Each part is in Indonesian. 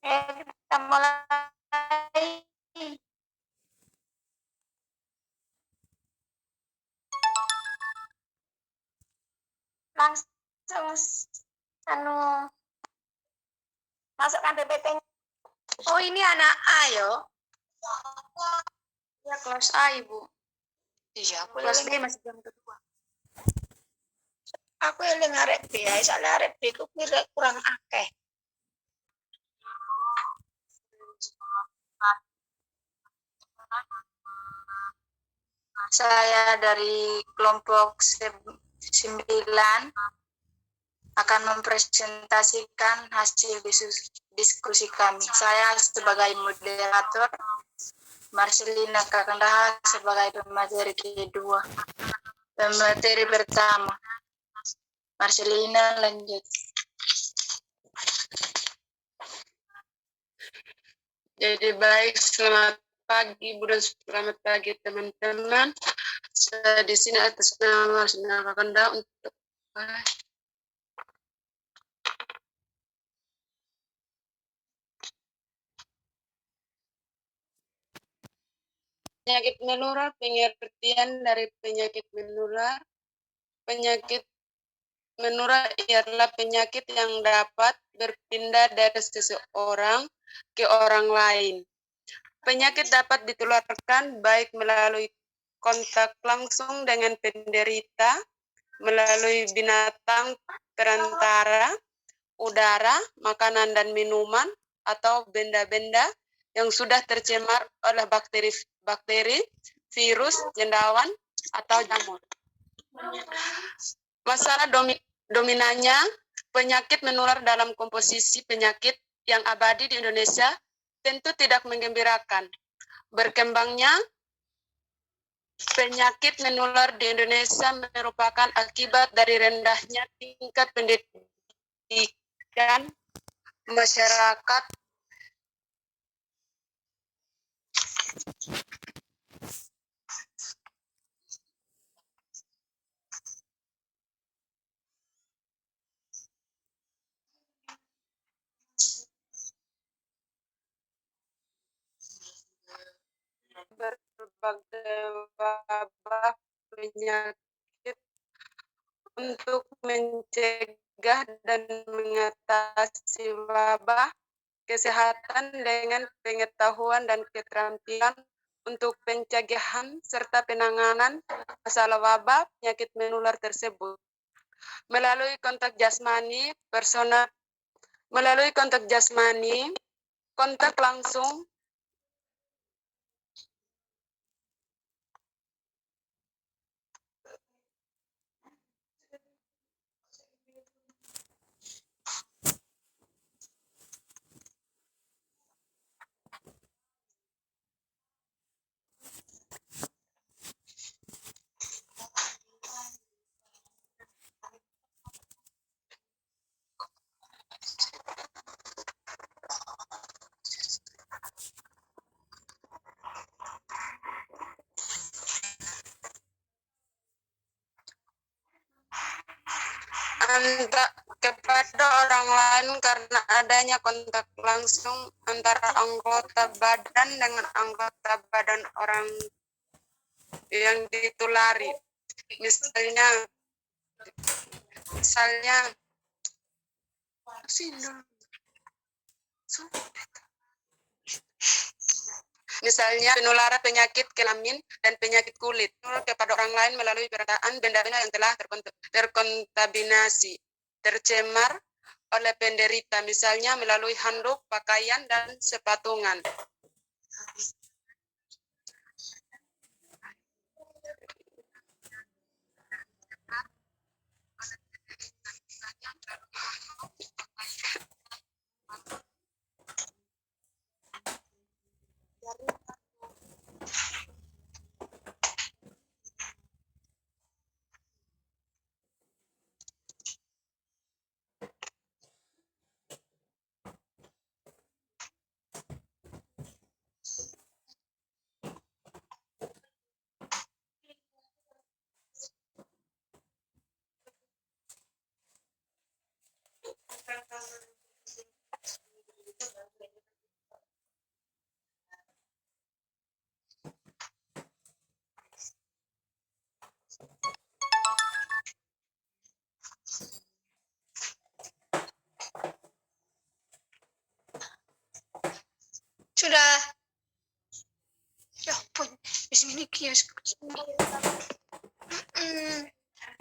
Kita mulai. Langsung anu masukkan PPT. Oh, ini anak A yo. Ya, kelas A, Ibu. Iya, kelas B masih jam kedua. Aku yang arek B, soalnya arek B ku kurang akeh. Saya dari kelompok 9 akan mempresentasikan hasil diskusi kami. Saya sebagai moderator, Marcelina Kakandaha sebagai pemateri kedua. Pemateri pertama, Marcelina lanjut. Jadi baik, selamat pagi Bu dan selamat pagi teman-teman. Saya di sini atas nama Marcelina Kakandaha untuk penyakit menular. Pengertian dari penyakit menular. Penyakit menular ialah penyakit yang dapat berpindah dari seseorang ke orang lain. Penyakit dapat ditularkan baik melalui kontak langsung dengan penderita, melalui binatang perantara, udara, makanan dan minuman, atau benda-benda yang sudah tercemar oleh bakteri, virus, cendawan, atau jamur. Masalah dominannya, penyakit menular dalam komposisi penyakit yang abadi di Indonesia tentu tidak menggembirakan. Berkembangnya penyakit menular di Indonesia merupakan akibat dari rendahnya tingkat pendidikan masyarakat berbagai wabah penyakit. Untuk mencegah dan mengatasi wabah, kesehatan dengan pengetahuan dan keterampilan untuk pencegahan serta penanganan masalah wabah penyakit menular tersebut melalui kontak jasmani, kontak langsung, kepada orang lain karena adanya kontak langsung antara anggota badan dengan anggota badan orang yang ditulari. Misalnya penularan penyakit kelamin dan penyakit kulit kepada orang lain melalui perkataan benda-benda yang telah terkontaminasi, tercemar oleh penderita, misalnya melalui handuk, pakaian, dan sepatungan. kiosku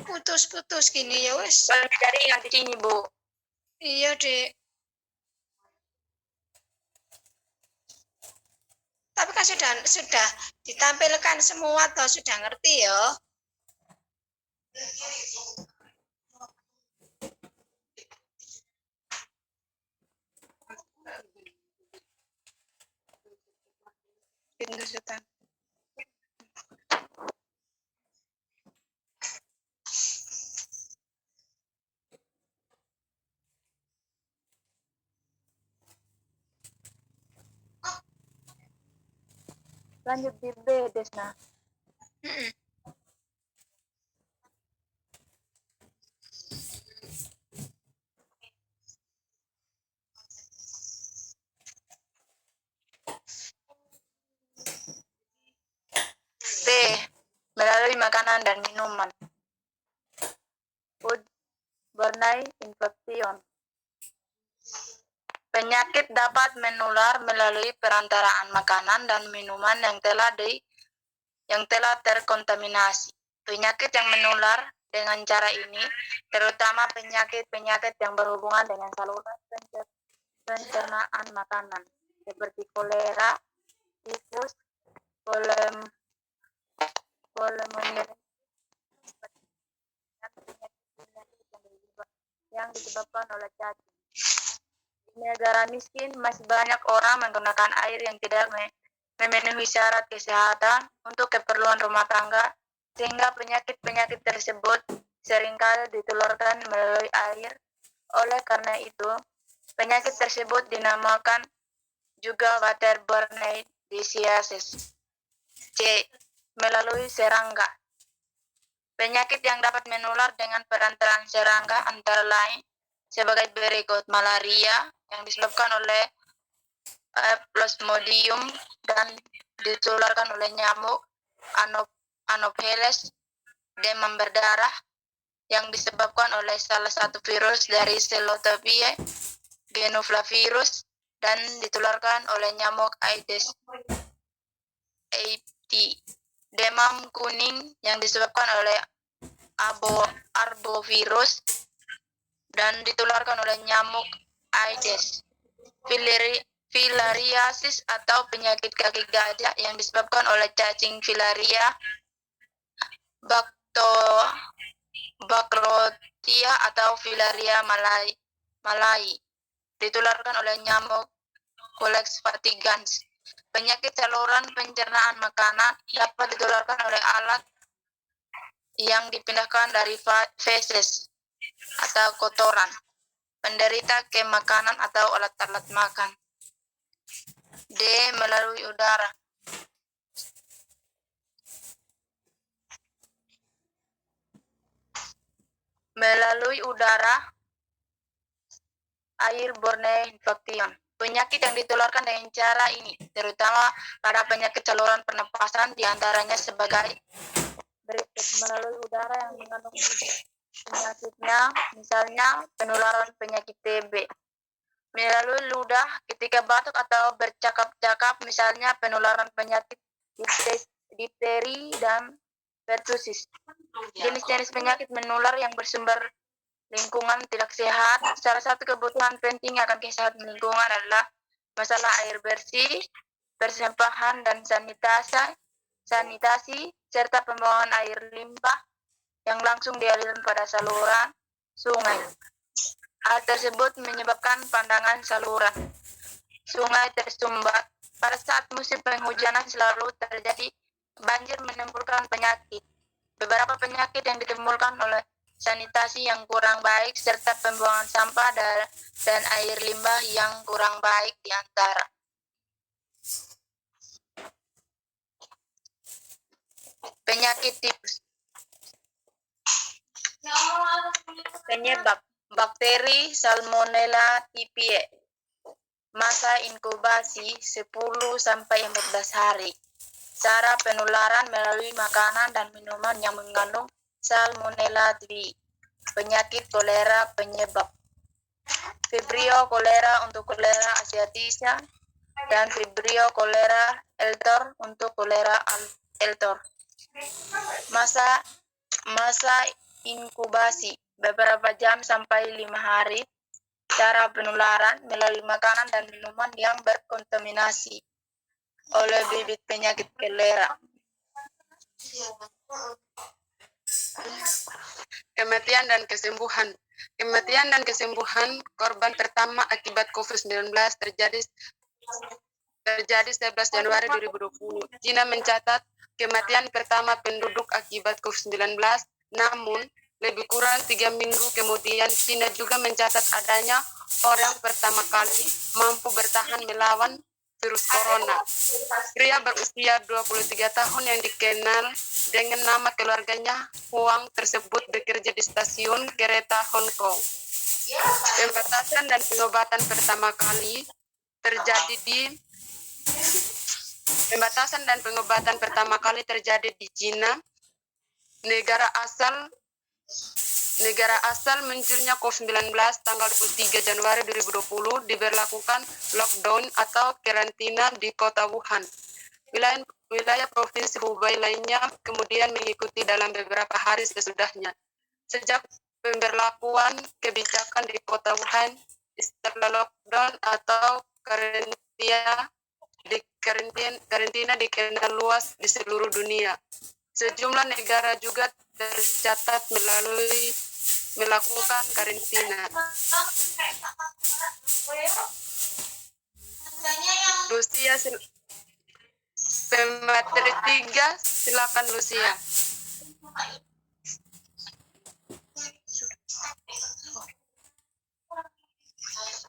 putus-putus gini ya wes. Jadi ingat di sini, Bu. Iya, Dek. Tapi kan sudah ditampilkan semua toh, sudah ngerti ya. Pintu setan. Lanjut di B, Desna. T. Melalui makanan dan minuman. Foodborne infection. Penyakit dapat menular melalui perantaraan makanan dan minuman yang telah terkontaminasi. Penyakit yang menular dengan cara ini, terutama penyakit-penyakit yang berhubungan dengan saluran pencernaan makanan, seperti kolera, tifus, yang disebabkan oleh cacing. Di negara miskin masih banyak orang menggunakan air yang tidak memenuhi syarat kesehatan untuk keperluan rumah tangga, sehingga penyakit-penyakit tersebut seringkali ditularkan melalui air. Oleh karena itu, penyakit tersebut dinamakan juga waterborne diseases. C. Melalui serangga. Penyakit yang dapat menular dengan perantaraan serangga antara lain sebagai berikut: malaria yang disebabkan oleh Plasmodium dan ditularkan oleh nyamuk Anopheles, demam berdarah yang disebabkan oleh salah satu virus dari Celotopia genoflavirus dan ditularkan oleh nyamuk Aedes aegypti, demam kuning yang disebabkan oleh arbovirus dan ditularkan oleh nyamuk Aedes, filariasis atau penyakit kaki gajah yang disebabkan oleh cacing filaria, Bacrotia atau filaria malai, ditularkan oleh nyamuk Culex fatigans. Penyakit saluran pencernaan makanan dapat ditularkan oleh alat yang dipindahkan dari feses atau kotoran penderita ke makanan atau alat-alat makan. D. Melalui udara. Melalui udara, airborne infection. Penyakit yang ditularkan dengan cara ini, terutama pada penyakit saluran pernapasan, diantaranya sebagai berikut: melalui udara yang mengandung penyakitnya, misalnya penularan penyakit TB. Melalui ludah ketika batuk atau bercakap-cakap, misalnya penularan penyakit difteri dan pertusis. Jenis-jenis penyakit menular yang bersumber lingkungan tidak sehat. Salah satu kebutuhan penting akan kesehatan lingkungan adalah masalah air bersih, persampahan dan sanitasi, serta pembuangan air limbah yang langsung dialirkan pada saluran sungai. Hal tersebut menyebabkan pandangan saluran sungai tersumbat. Pada saat musim penghujanan selalu terjadi banjir menimbulkan penyakit. Beberapa penyakit yang ditimbulkan oleh sanitasi yang kurang baik serta pembuangan sampah dan air limbah yang kurang baik di antara. Penyakit tifus. Penyebab: bakteri Salmonella typhi. Masa inkubasi 10-14 hari. Cara penularan melalui makanan dan minuman yang mengandung Salmonella typhi. Penyakit kolera penyebab: Vibrio cholera untuk kolera asiatica dan Vibrio cholera eltor untuk kolera Eltor. Masa inkubasi beberapa jam sampai 5 hari. Cara penularan melalui makanan dan minuman yang berkontaminasi oleh bibit penyakit kolera. Kematian dan kesembuhan. Kematian dan kesembuhan korban pertama akibat COVID-19 terjadi 11 Januari 2020. China mencatat kematian pertama penduduk akibat COVID-19, namun lebih kurang 3 minggu kemudian China juga mencatat adanya orang pertama kali mampu bertahan melawan virus corona. Pria berusia 23 tahun yang dikenal dengan nama keluarganya Huang tersebut bekerja di stasiun kereta Hong Kong. Pembatasan dan pengobatan pertama kali terjadi di China, negara asal munculnya COVID-19 tanggal 23 Januari 2020 diberlakukan lockdown atau karantina di kota Wuhan. Wilayah provinsi Hubei lainnya kemudian mengikuti dalam beberapa hari sesudahnya. Sejak pemberlakuan kebijakan di kota Wuhan, istilah lockdown atau karantina dikenal luas di seluruh dunia. Sejumlah negara juga tercatat melakukan karantina. Lucia, pemateri 3, silakan Lucia.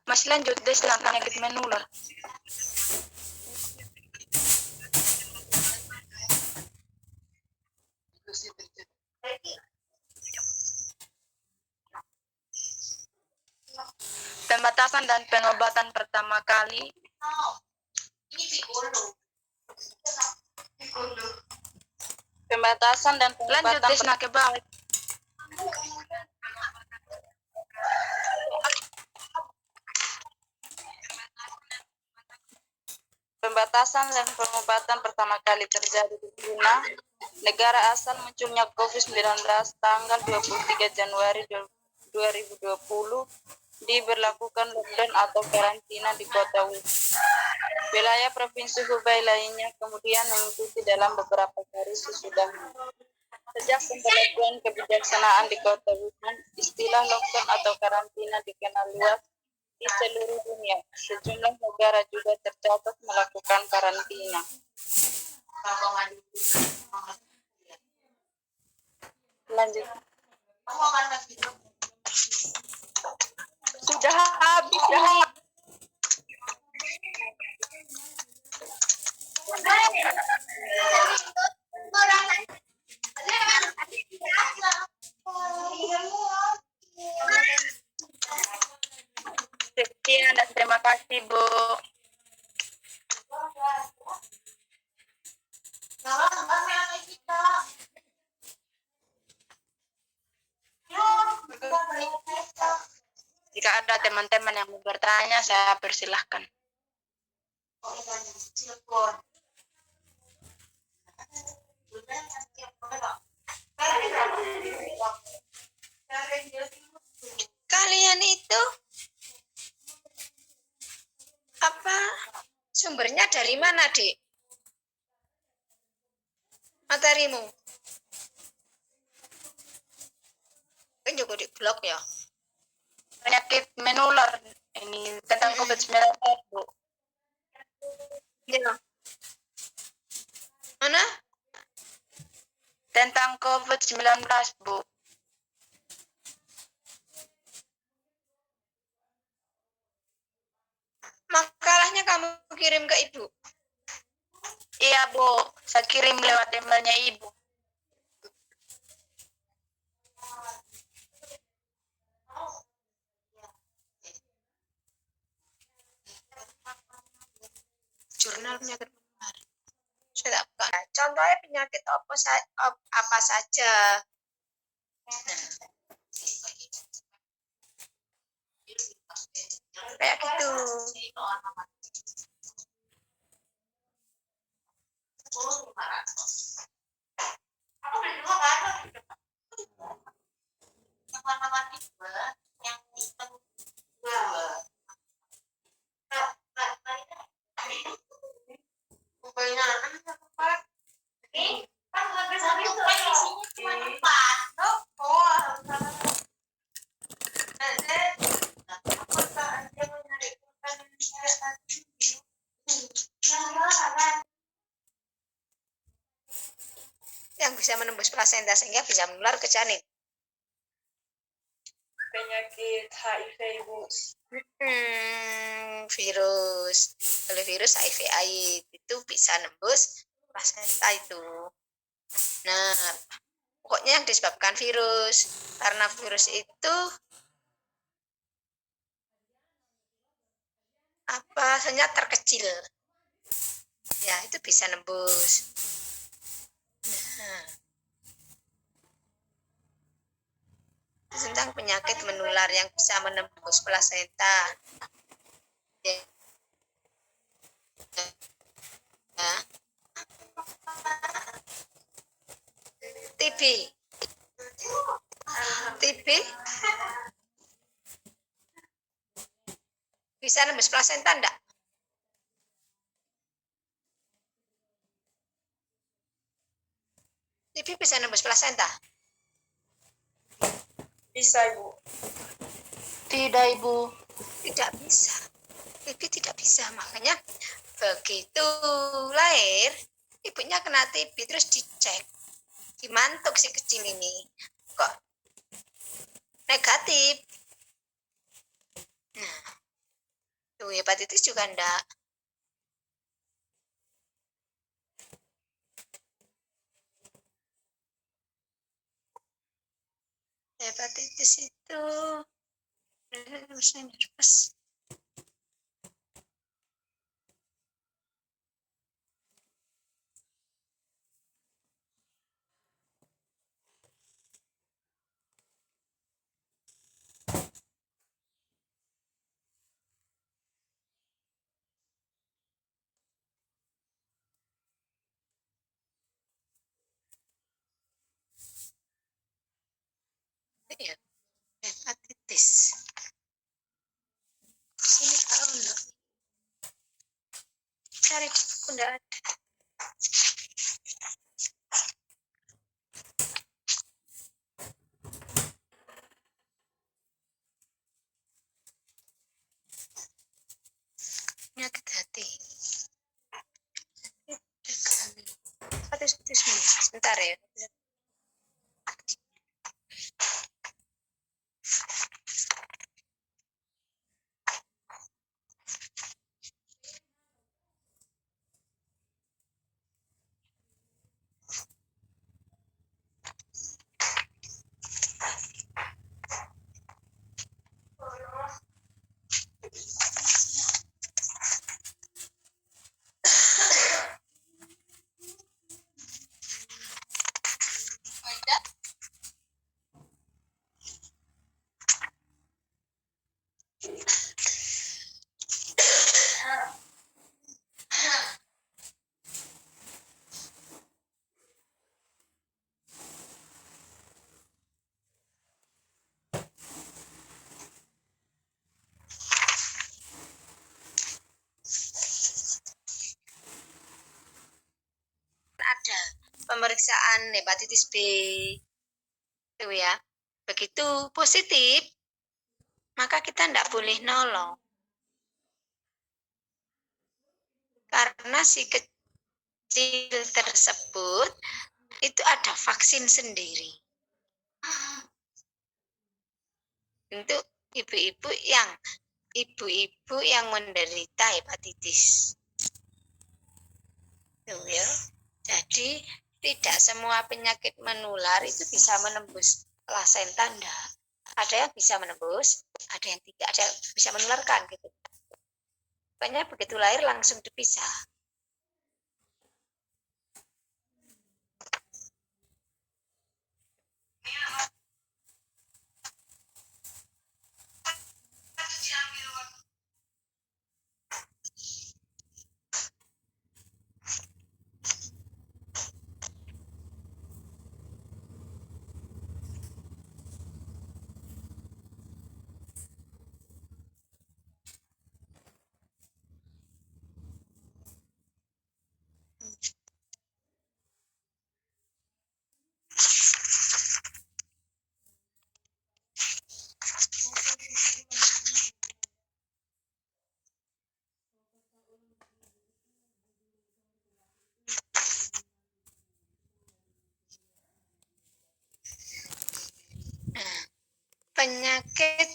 Masih lanjut deh tentang penyakit menular. Pembatasan dan pengobatan pertama kali lanjut deh ke bawah. Pembatasan dan pengobatan pertama kali terjadi di China, negara asal munculnya COVID-19 tanggal 23 Januari 2020, diberlakukan lockdown atau karantina di kota Wuhan. Wilayah provinsi Hubei lainnya kemudian mengikuti dalam beberapa hari sesudahnya. Sejak pemberlakuan kebijaksanaan di kota Wuhan, istilah lockdown atau karantina dikenal luas di seluruh dunia. Sejumlah negara juga tercatat melakukan karantina. Lanjut. Sudah habis ini. Sekian dan terima kasih Bu. Jika ada teman-teman yang mau bertanya, saya persilahkan. Kalian itu apa sumbernya dari mana, Dek? Materimu? Kan juga di blog ya. Penyakit menular ini tentang COVID-19, Bu. Ya. Mana? Tentang COVID-19, Bu. Makalahnya kamu kirim ke Ibu. Iya, Bu. Saya kirim lewat emailnya Ibu. Jurnal penyakit menular. Sudah bukan. Contohnya penyakit apa saja. Kayak gitu. bisa menembus plasenta sehingga bisa menular ke janin. Penyakit HIV, Ibu. Virus. Kalau virus HIV AIDS itu bisa nembus plasenta itu. Nah, pokoknya yang disebabkan virus. Karena virus itu senjat terkecil. Ya, itu bisa nembus. Nah, tentang penyakit menular yang bisa menembus plasenta. Ya. TB. TB bisa nembus plasenta enggak? TB bisa nembus plasenta? Bisa, Ibu. Tidak, Ibu. Tidak bisa. TB tidak bisa, makanya begitu lahir ibunya kena TB terus dicek, dimantuk si kecil ini kok negatif. Nah, tuh hepatitis juga enggak. Hepatitis itu ya, hepatitis. Sini kalau enggak cari enggak ada. Penyakit hati. Hepatitis sebentar ya. Ada pemeriksaan hepatitis B itu ya. Begitu positif maka kita tidak boleh nolong karena si kecil tersebut itu ada vaksin sendiri untuk ibu-ibu yang menderita hepatitis. Tuh ya. Jadi tidak semua penyakit menular itu bisa menembus plasenta, enggak. Ada yang bisa menembus, ada yang tidak, ada yang bisa menularkan gitu. Pokoknya begitu lahir langsung dipisah. penyakit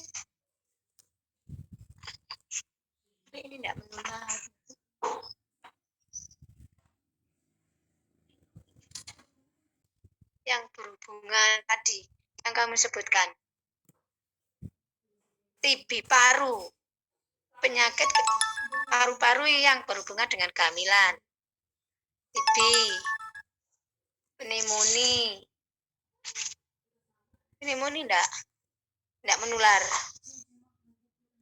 ini tidak menular. Yang berhubungan tadi yang kamu sebutkan. TB paru. Penyakit paru-paru yang berhubungan dengan kehamilan. TB, pneumonia. Pneumonia enggak menular.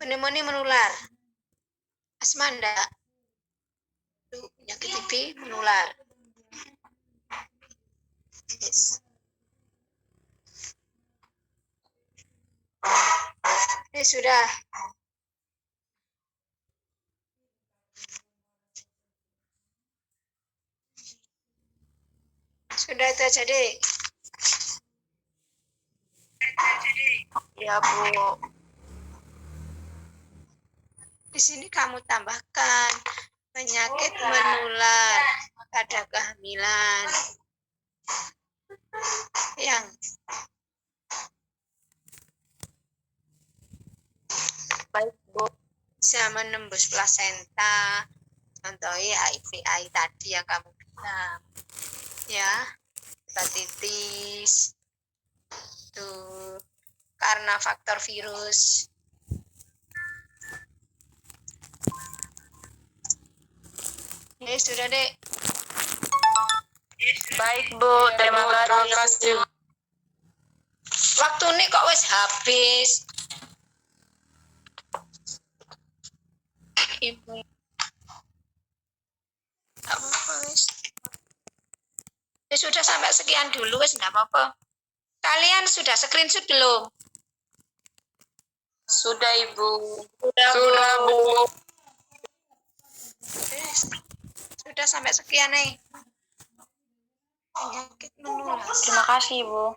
Pneumonia menular. Asma enggak. Penyakit TB menular. Yes. Sudah. Sudah itu aja deh. Ya, Bu. Di sini kamu tambahkan penyakit menular pada kehamilan yang Baik, Bu. bisa menembus plasenta. Contohnya HIV tadi yang kamu bilang. Ya, hepatitis. Tuh, karena faktor virus. Ini sudah deh. Baik, Bu. Terima kasih. Waktu ini kok wis habis. Ibu. Gak apa-apa wis. Ya sudah sampai sekian dulu wis enggak apa-apa. Kalian sudah screenshot belum? Sudah, Ibu. Sudah, Bu. Sudah sampai sekian nih. Penyakit menular. Terima kasih, Bu.